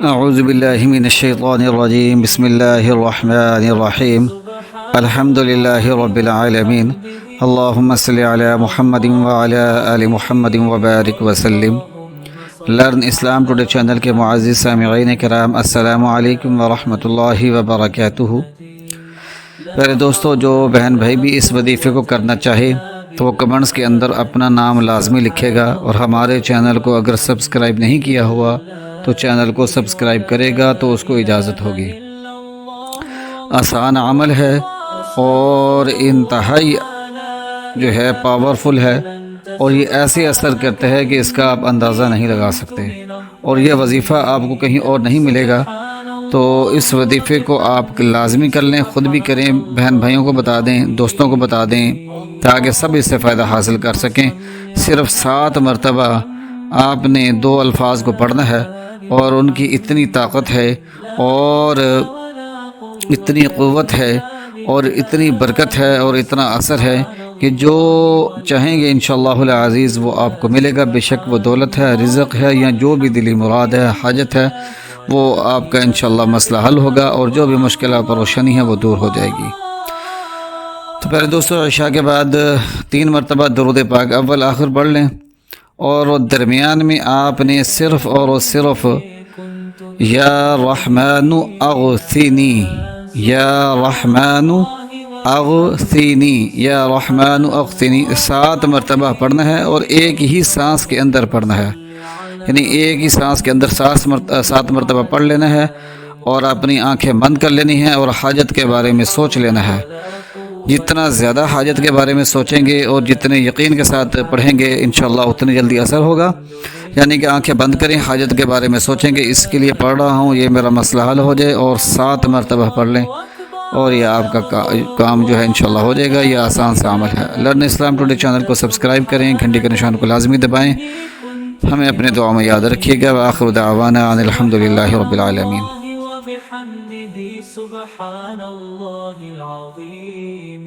اعوذ باللہ من الشیطان الرجیم بسم اللہ الرحمن الرحیم الحمد للہ رب العالمین اللہم صلی علی محمد وعلی آل محمد وبارک وسلم۔ لرن اسلام ٹوڈے چینل کے معزز سامعین کرام، السلام علیکم ورحمۃ اللہ وبرکاتہ۔ میرے دوستو، جو بہن بھائی بھی اس وظیفے کو کرنا چاہے تو وہ کمنٹس کے اندر اپنا نام لازمی لکھے گا، اور ہمارے چینل کو اگر سبسکرائب نہیں کیا ہوا تو چینل کو سبسکرائب کرے گا تو اس کو اجازت ہوگی۔ آسان عمل ہے اور انتہائی جو ہے پاورفل ہے، اور یہ ایسے اثر کرتا ہے کہ اس کا آپ اندازہ نہیں لگا سکتے، اور یہ وظیفہ آپ کو کہیں اور نہیں ملے گا۔ تو اس وظیفے کو آپ لازمی کر لیں، خود بھی کریں، بہن بھائیوں کو بتا دیں، دوستوں کو بتا دیں، تاکہ سب اس سے فائدہ حاصل کر سکیں۔ صرف 7 مرتبہ آپ نے 2 الفاظ کو پڑھنا ہے، اور ان کی اتنی طاقت ہے اور اتنی قوت ہے اور اتنی برکت ہے اور اتنا اثر ہے کہ جو چاہیں گے انشاءاللہ العزیز وہ آپ کو ملے گا۔ بے شک وہ دولت ہے، رزق ہے، یا جو بھی دلی مراد ہے، حاجت ہے، وہ آپ کا انشاءاللہ مسئلہ حل ہوگا، اور جو بھی مشکلات پریشانی ہے وہ دور ہو جائے گی۔ تو پہلے دوستو، عشاء کے بعد 3 مرتبہ درود پاک اول آخر پڑھ لیں، اور درمیان میں آپ نے صرف اور صرف یا رحمان اغثنی، یا رحمان اغثنی، یا رحمان اغثنی 7 مرتبہ پڑھنا ہے، اور ایک ہی سانس کے اندر پڑھنا ہے، یعنی ایک ہی سانس کے اندر 7 مرتبہ پڑھ لینا ہے، اور اپنی آنکھیں بند کر لینی ہیں، اور حاجت کے بارے میں سوچ لینا ہے۔ جتنا زیادہ حاجت کے بارے میں سوچیں گے اور جتنے یقین کے ساتھ پڑھیں گے انشاءاللہ اتنی جلدی اثر ہوگا۔ یعنی کہ آنکھیں بند کریں، حاجت کے بارے میں سوچیں گے اس کے لیے پڑھ رہا ہوں، یہ میرا مسئلہ حل ہو جائے، اور 7 مرتبہ پڑھ لیں، اور یہ آپ کا کام جو ہے انشاءاللہ ہو جائے گا۔ یہ آسان سا عمل ہے۔ لرن اسلام ٹوڈے چینل کو سبسکرائب کریں، گھنٹی کے نشان کو لازمی دبائیں، ہمیں اپنے دعا میں یاد رکھیے گا۔ وآخر دعوانا ان الحمدللہ رب العالمین۔ وبحمده سبحان الله العظيم۔